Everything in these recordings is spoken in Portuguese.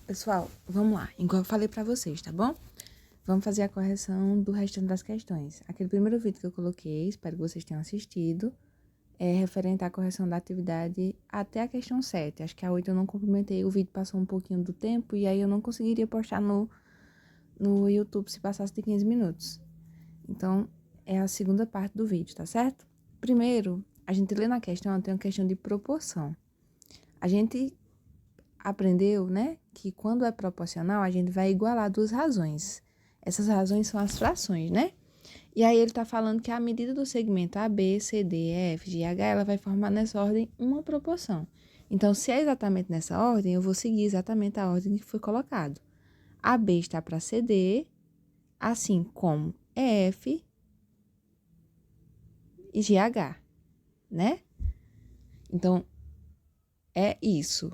Pessoal, vamos lá. Igual eu falei pra vocês, tá bom? Vamos fazer a correção do restante das questões. Aquele primeiro vídeo que eu coloquei, espero que vocês tenham assistido, é referente à correção da atividade até a questão 7. Acho que a 8 eu não complementei, o vídeo passou um pouquinho do tempo e aí eu não conseguiria postar no YouTube se passasse de 15 minutos. Então, é a segunda parte do vídeo, tá certo? Primeiro, a gente lê na questão, tem uma questão de proporção. A gente aprendeu, né, que quando é proporcional, a gente vai igualar duas razões. Essas razões são as frações, né? E aí ele está falando que a medida do segmento AB, CD, F, G, H, ela vai formar nessa ordem uma proporção. Então, se é exatamente nessa ordem, eu vou seguir exatamente a ordem que foi colocado. AB está para CD, assim como EF e GH, né? Então, é isso.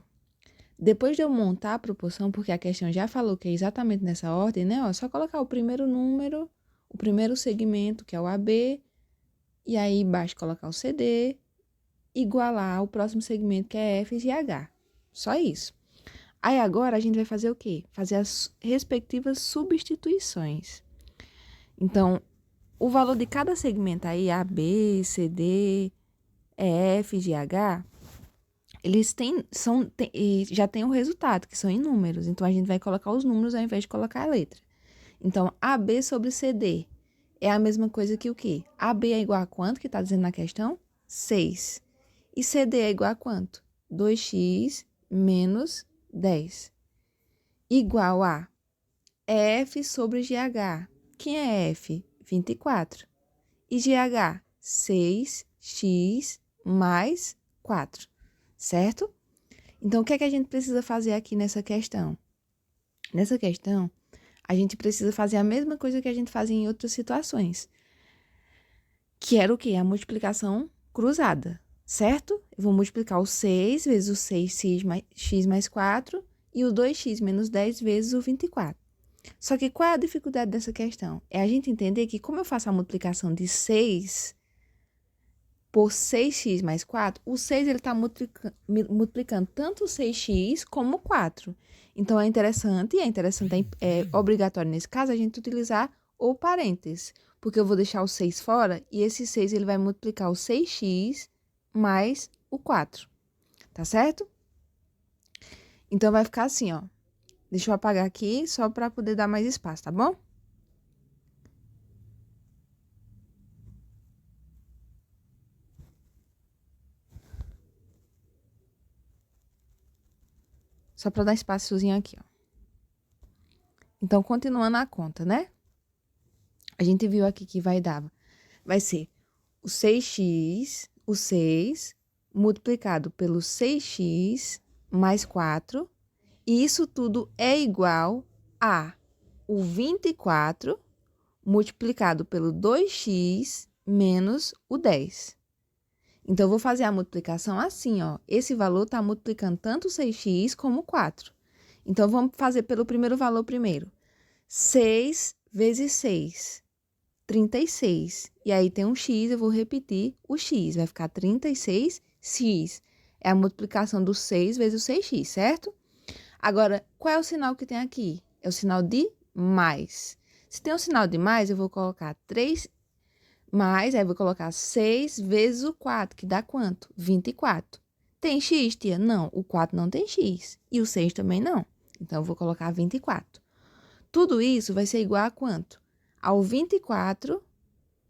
Depois de eu montar a proporção, porque a questão já falou que é exatamente nessa ordem, né? Ó, só colocar o primeiro número, o primeiro segmento, que é o AB, e aí embaixo colocar o CD, igualar o próximo segmento, que é F e H. Só isso. Aí agora a gente vai fazer o quê? Fazer as respectivas substituições. Então, o valor de cada segmento aí, AB, CD, EF, GH, eles já tem o resultado, que são em números. Então, a gente vai colocar os números ao invés de colocar a letra. Então, AB sobre CD é a mesma coisa que o quê? AB é igual a quanto, que está dizendo na questão? 6. E CD é igual a quanto? 2x menos 10. Igual a F sobre GH. Quem é F? 24. E GH? 6x mais 4. Certo? Então, o que é que a gente precisa fazer aqui nessa questão? Nessa questão, a gente precisa fazer a mesma coisa que a gente fazia em outras situações. Que era o quê? A multiplicação cruzada, certo? Eu vou multiplicar o 6 vezes o 6x mais 4 e o 2x menos 10 vezes o 24. Só que qual é a dificuldade dessa questão? É a gente entender que como eu faço a multiplicação de 6 por 6x mais 4, o 6 ele está multiplicando tanto o 6x como o 4. Então, é interessante, é obrigatório nesse caso, a gente utilizar o parênteses, porque eu vou deixar o 6 fora e esse 6 ele vai multiplicar o 6x mais o 4, tá certo? Então, vai ficar assim, ó. Deixa eu apagar aqui só para poder dar mais espaço, tá bom? Só para dar espaçozinho aqui, ó. Então, continuando a conta, né? A gente viu aqui que vai ser o 6x, o 6, multiplicado pelo 6x mais 4, e isso tudo é igual a o 24 multiplicado pelo 2x menos o 10. Então, eu vou fazer a multiplicação assim, ó. Esse valor está multiplicando tanto o 6x como o 4. Então, vamos fazer pelo primeiro valor primeiro. 6 vezes 6, 36. E aí tem um x, eu vou repetir o x. Vai ficar 36x. É a multiplicação do 6 vezes o 6x, certo? Agora, qual é o sinal que tem aqui? É o sinal de mais. Se tem um sinal de mais, eu vou colocar 3 mais, aí eu vou colocar 6 vezes o 4, que dá quanto? 24. Tem x, tia? Não, o 4 não tem x. E o 6 também não. Então, eu vou colocar 24. Tudo isso vai ser igual a quanto? Ao 24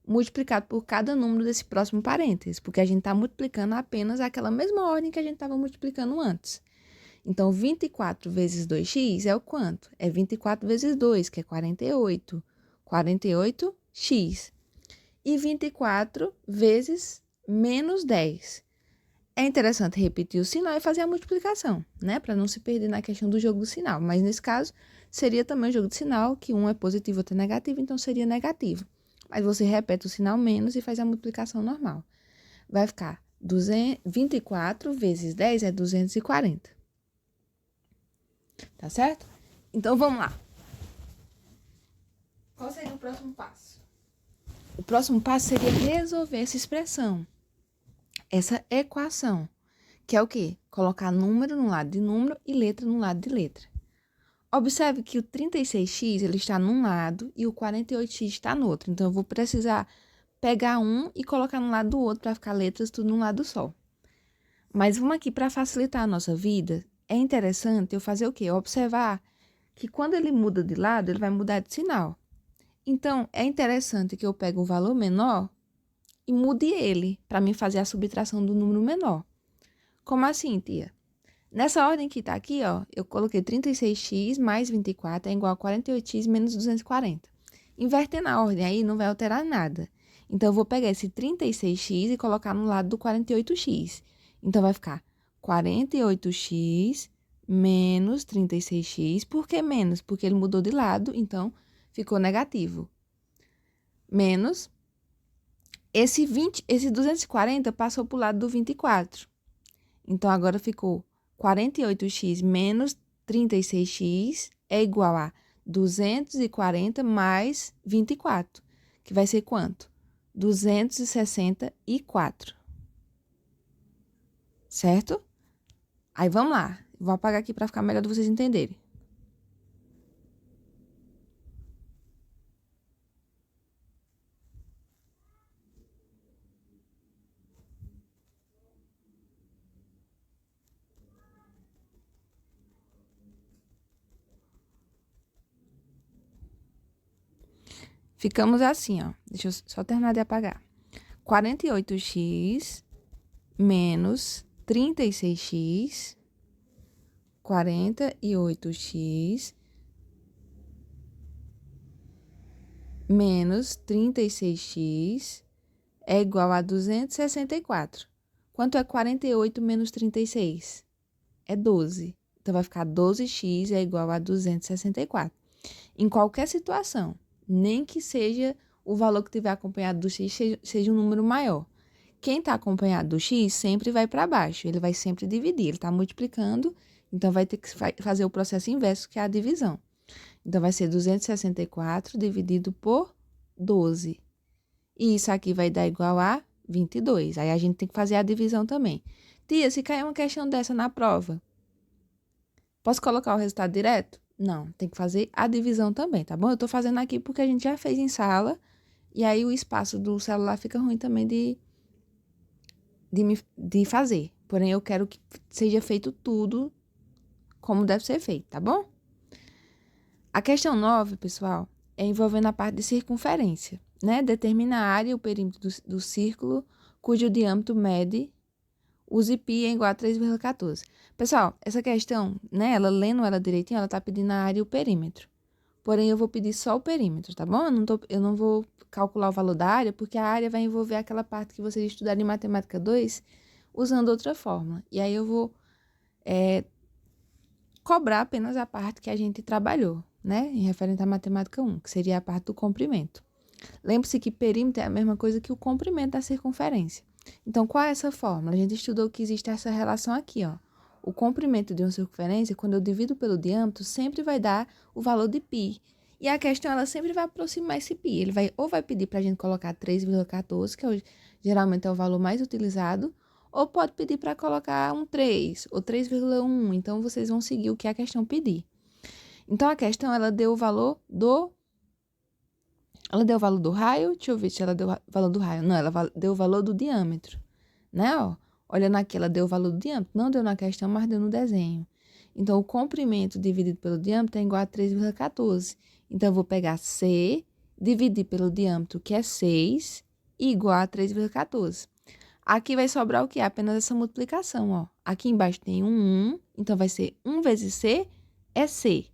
multiplicado por cada número desse próximo parênteses, porque a gente está multiplicando apenas aquela mesma ordem que a gente estava multiplicando antes. Então, 24 vezes 2x é o quanto? É 24 vezes 2, que é 48. 48x. E 24 vezes menos 10. É interessante repetir o sinal e fazer a multiplicação, né? Para não se perder na questão do jogo do sinal. Mas, nesse caso, seria também o jogo de sinal, que um é positivo e outro é negativo, então seria negativo. Mas você repete o sinal menos e faz a multiplicação normal. Vai ficar 24 vezes 10 é 240. Tá certo? Então, vamos lá. Qual seria o próximo passo? O próximo passo seria resolver essa expressão, essa equação, que é o quê? Colocar número no lado de número e letra no lado de letra. Observe que o 36x ele está num lado e o 48x está no outro. Então, eu vou precisar pegar um e colocar no lado do outro para ficar letras tudo num lado só. Mas vamos aqui, para facilitar a nossa vida, é interessante eu fazer o quê? Observar que quando ele muda de lado, ele vai mudar de sinal. Então, é interessante que eu pegue um valor menor e mude ele para mim fazer a subtração do número menor. Como assim, tia? Nessa ordem que está aqui, ó, eu coloquei 36x mais 24 é igual a 48x menos 240. Invertendo a ordem aí não vai alterar nada. Então, eu vou pegar esse 36x e colocar no lado do 48x. Então, vai ficar 48x menos 36x. Por que menos? Porque ele mudou de lado, então ficou negativo. Menos esse 240 passou para o lado do 24. Então, agora ficou 48x menos 36x é igual a 240 mais 24, que vai ser quanto? 264. Certo? Aí, vamos lá. Vou apagar aqui para ficar melhor de vocês entenderem. Ficamos assim, ó. Deixa eu só terminar de apagar. 48x menos 36x. 48x menos 36x é igual a 264. Quanto é 48 menos 36? É 12. Então, vai ficar 12x é igual a 264. Em qualquer situação, nem que seja o valor que tiver acompanhado do x seja um número maior. Quem está acompanhado do x sempre vai para baixo, ele vai sempre dividir, ele está multiplicando, então vai ter que fazer o processo inverso, que é a divisão. Então, vai ser 264 dividido por 12. E isso aqui vai dar igual a 22. Aí, a gente tem que fazer a divisão também. Tia, se cair uma questão dessa na prova, posso colocar o resultado direto? Não, tem que fazer a divisão também, tá bom? Eu tô fazendo aqui porque a gente já fez em sala, e aí o espaço do celular fica ruim também de fazer. Porém, eu quero que seja feito tudo como deve ser feito, tá bom? A questão 9, pessoal, é envolvendo a parte de circunferência, né? Determina a área e o perímetro do círculo cujo diâmetro mede, use π é igual a 3,14. Pessoal, essa questão, né? Lendo ela direitinho, ela tá pedindo a área e o perímetro. Porém, eu vou pedir só o perímetro, tá bom? Eu não vou calcular o valor da área, porque a área vai envolver aquela parte que vocês estudaram em Matemática 2, usando outra fórmula. E aí, eu vou cobrar apenas a parte que a gente trabalhou, né? Em referente à Matemática 1, que seria a parte do comprimento. Lembre-se que perímetro é a mesma coisa que o comprimento da circunferência. Então, qual é essa fórmula? A gente estudou que existe essa relação aqui, ó. O comprimento de uma circunferência, quando eu divido pelo diâmetro, sempre vai dar o valor de π. E a questão, ela sempre vai aproximar esse π. Ele vai pedir para a gente colocar 3,14, que geralmente é o valor mais utilizado, ou pode pedir para colocar um 3 ou 3,1. Então, vocês vão seguir o que a questão pedir. Então, a questão, ela deu o valor do raio. Deixa eu ver se ela deu o valor do raio. Não, ela deu o valor do diâmetro, né? Ó, olhando aqui, ela deu o valor do diâmetro. Não deu na questão, mas deu no desenho. Então, o comprimento dividido pelo diâmetro é igual a 3,14. Então, eu vou pegar C, dividir pelo diâmetro, que é 6, igual a 3,14. Aqui vai sobrar o quê? Apenas essa multiplicação, ó. Aqui embaixo tem um 1, então vai ser 1 vezes C é C.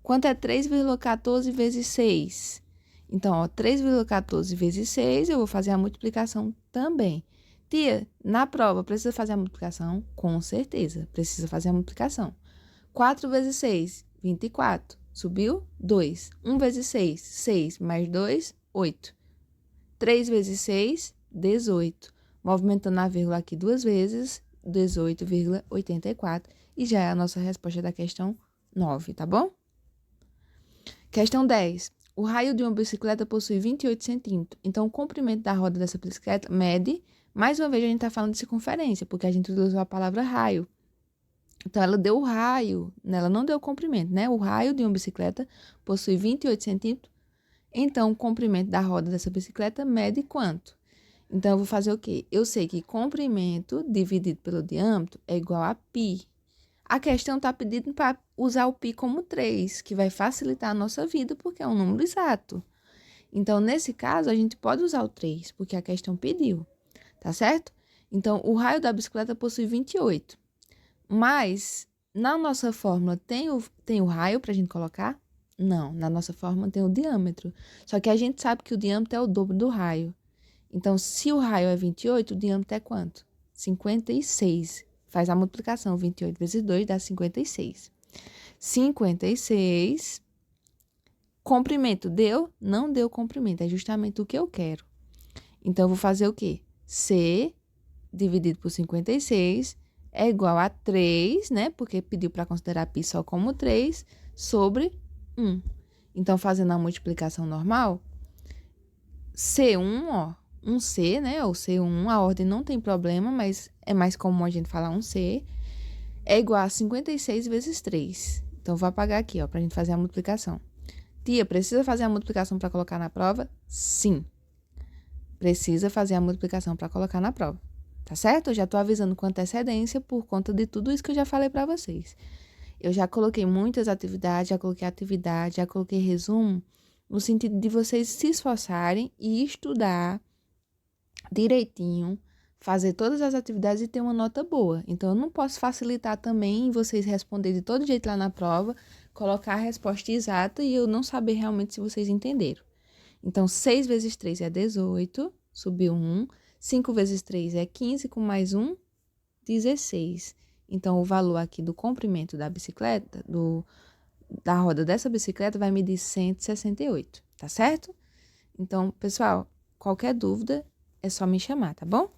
Quanto é 3,14 vezes 6? Então, ó, 3,14 vezes 6, eu vou fazer a multiplicação também. Tia, na prova, precisa fazer a multiplicação? Com certeza, precisa fazer a multiplicação. 4 vezes 6, 24. Subiu? 2. 1 vezes 6, 6 mais 2, 8. 3 vezes 6, 18. Movimentando a vírgula aqui duas vezes, 18,84. E já é a nossa resposta da questão 9, tá bom? Questão 10. O raio de uma bicicleta possui 28 centímetros. Então, o comprimento da roda dessa bicicleta mede, mais uma vez a gente está falando de circunferência, porque a gente utilizou a palavra raio. Então, ela deu o raio, né? Ela não deu o comprimento, né? O raio de uma bicicleta possui 28 centímetros. Então, o comprimento da roda dessa bicicleta mede quanto? Então, eu vou fazer o quê? Eu sei que comprimento dividido pelo diâmetro é igual a π. A questão está pedindo para usar o π como 3, que vai facilitar a nossa vida, porque é um número exato. Então, nesse caso, a gente pode usar o 3, porque a questão pediu, tá certo? Então, o raio da bicicleta possui 28. Mas, na nossa fórmula, tem o raio para a gente colocar? Não, na nossa fórmula tem o diâmetro. Só que a gente sabe que o diâmetro é o dobro do raio. Então, se o raio é 28, o diâmetro é quanto? 56. Faz a multiplicação, 28 vezes 2 dá 56. 56. Comprimento deu? Não deu comprimento, é justamente o que eu quero. Então, eu vou fazer o quê? C dividido por 56 é igual a 3, né? Porque pediu para considerar π só como 3, sobre 1. Então, fazendo a multiplicação normal, C1, ó, 1C, né? Ou C1, a ordem não tem problema, mas é mais comum a gente falar 1C, é igual a 56 vezes 3. Então, vou apagar aqui, ó, pra gente fazer a multiplicação. Tia, precisa fazer a multiplicação para colocar na prova? Sim. Precisa fazer a multiplicação para colocar na prova. Tá certo? Eu já tô avisando com antecedência por conta de tudo isso que eu já falei para vocês. Eu já coloquei muitas atividades, já coloquei atividade, já coloquei resumo, no sentido de vocês se esforçarem e estudar direitinho, fazer todas as atividades e ter uma nota boa. Então, eu não posso facilitar também vocês responderem de todo jeito lá na prova, colocar a resposta exata e eu não saber realmente se vocês entenderam. Então, 6 vezes 3 é 18, subiu 1. 5 vezes 3 é 15, com mais 1, 16. Então, o valor aqui do comprimento da bicicleta, da roda dessa bicicleta, vai medir 168, tá certo? Então, pessoal, qualquer dúvida é só me chamar, tá bom?